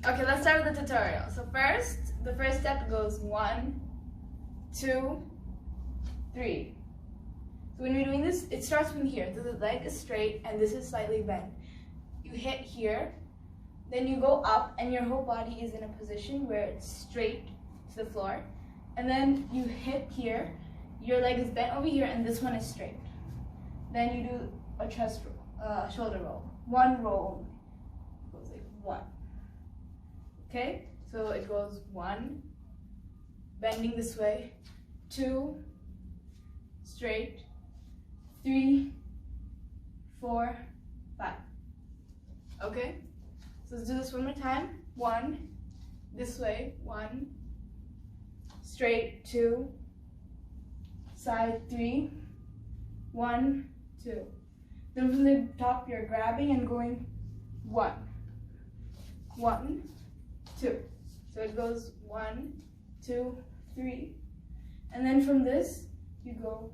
Okay, let's start with the tutorial. So the first step goes 1, 2, 3. So when you're doing this, it starts from here. So the leg is straight and this is slightly bent. You hit here, then you go up and your whole body is in a position where it's straight to the floor. And then you hit here, your leg is bent over here and this one is straight. Then you do a chest roll, shoulder roll. One roll only. It goes like 1. Okay, so it goes 1, bending this way, 2, straight, 3, 4, 5. Okay, so let's do this one more time. 1, this way, 1, straight, 2, side, 3, 1, 2. Then from the top, you're grabbing and going 1, 1, 2. So it goes 1, 2, 3. And then from this, you go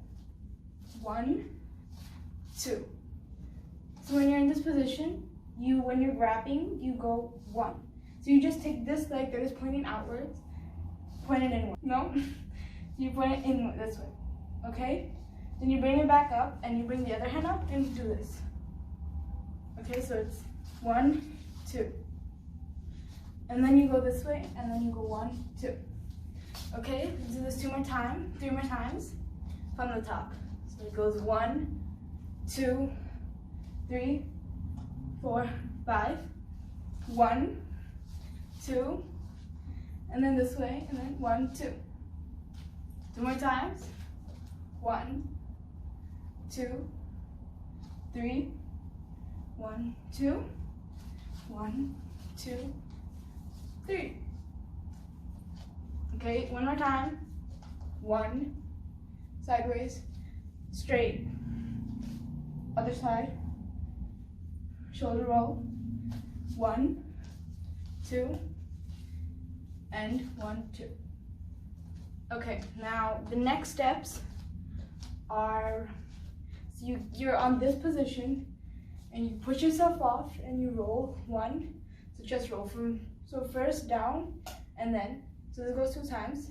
1, 2. So when you're in this position, when you're grabbing, you go 1. So you just take this leg that is pointing outwards, point it inward. No? You point it inward this way. Okay? Then you bring it back up and you bring the other hand up and you do this. Okay, so it's 1, 2. And then you go this way and then you go 1, 2. Okay, let's do this 3 more times from the top. So it goes 1, 2, 3, 4, 5. 1, 2, and then this way, and then 1, 2. 2 more times. 1, 2, 3, 1, 2, 1, 2, 3. Okay, one more time. 1, sideways, straight, other side, shoulder roll, 1, 2, and 1, 2. Okay, now the next steps are, so you're on this position and you push yourself off and you roll 1, so just roll so first down and then, so this goes 2 times.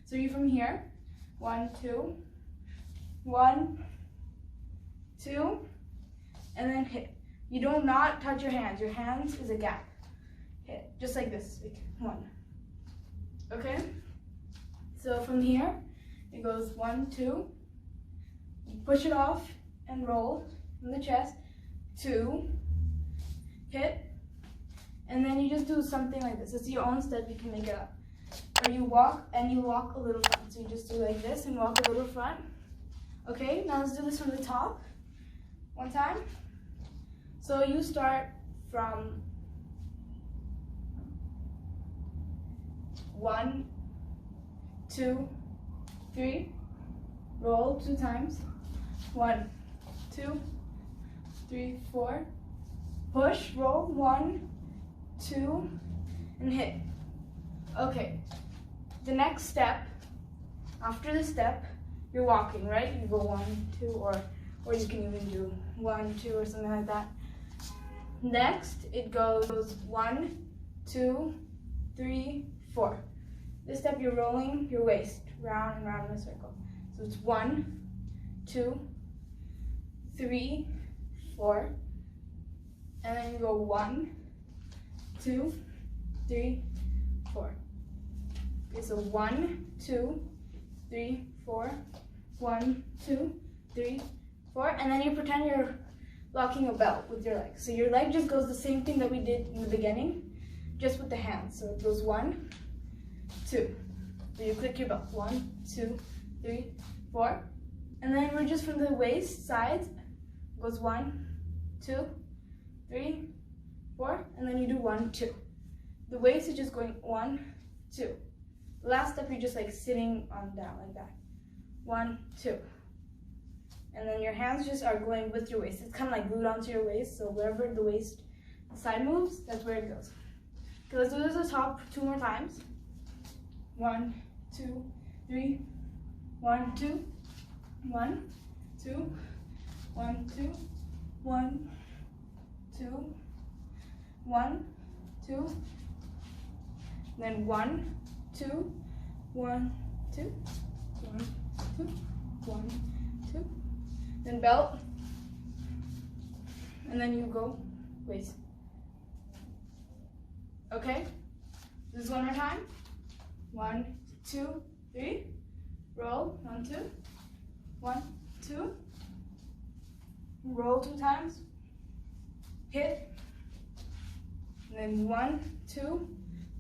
So you from here, 1, 2, 1, 2, and then hit. You do not touch your hands is a gap. Hit, just like this, like 1. Okay? So from here, it goes 1, 2, you push it off and roll from the chest, 2, hit, and then you just do something like this. It's your own step, you can make it up. Or you walk and you walk a little front. So you just do like this and walk a little front. Okay, now let's do this from the top. One time. So you start from 1, 2, 3, roll 2 times. 1, 2, 3, 4. Push, roll 1, 2, and hit. Okay, the next step, after this step, you're walking, right? You go 1, 2, or you can even do 1, 2, or something like that. Next, it goes 1, 2, 3, 4. This step, you're rolling your waist round and round in a circle. So it's 1, 2, 3, 4, and then you go 1, 2, 3, 4. Okay, so 1, 2, 3, 4, 1, 2, 3, 4, and then you pretend you're locking a belt with your leg. So your leg just goes the same thing that we did in the beginning, just with the hands. So it goes 1, 2. So you click your belt. 1, 2, 3, 4. And then we're just from the waist sides. Goes 1, 2, 3, 4. And then you do 1, 2. The waist is just going 1, 2. The last step, you're just like sitting on down like that. 1, 2. And then your hands just are going with your waist. It's kind of like glued onto your waist. So wherever the waist side moves, that's where it goes. Okay, let's do this at the top 2 more times. 1, 2, 3, 1, 2, 1, 2, 1, 2, 1, 2, 1, 2, then 1, 2, 1, 2, 1, 2, 1, 2, then belt, and then you go waist. Okay? This is one more time. 1, 2, 3, roll, 1, 2, 1, 2, roll 2 times, hit, and then 1, 2,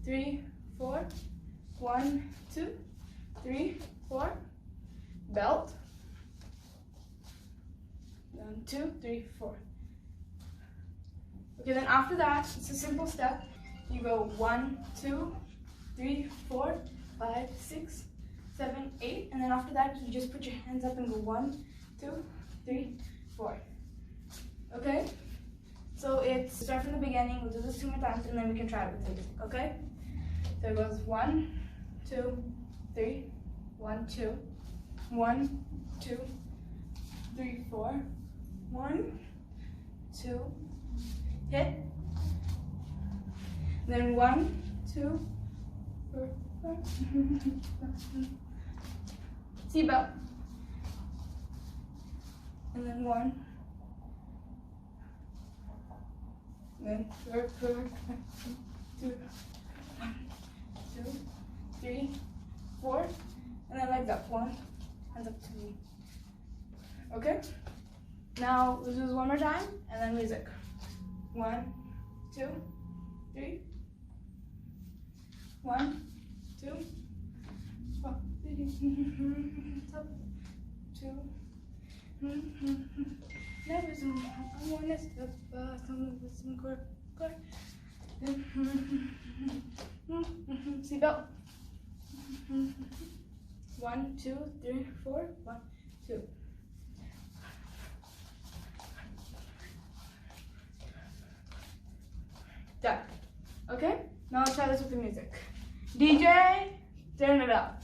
3, 4, 1, 2, 3, 4, belt, 1, 2, 3, 4. Okay, then after that, it's a simple step. You go 1, 2, 3, 4, 5, 6, 7, 8, and then after that, you just put your hands up and go 1, 2, 3, 4. Okay? So it's start from the beginning. We'll do this 2 more times, and then we can try it with music. Okay? So it goes 1, 2, 3, 1, 2, 1, 2, 3, 4, 1, 2, hit. Then 1, 2, 4, 5. Seatbelt. And then 1. Then 4, 2, 1, 2, 3, 4. And then like that. 1, hands up to me. Okay? Now let's do this one more time and then music. 1, 2, 3. 1, 2, 4, 2. Never zoom. I wanna step some with some core. Seatbelt. 1, 2, 3, 4. 1, 2. Done. Okay? Now let's try this with the music. DJ, turn it up.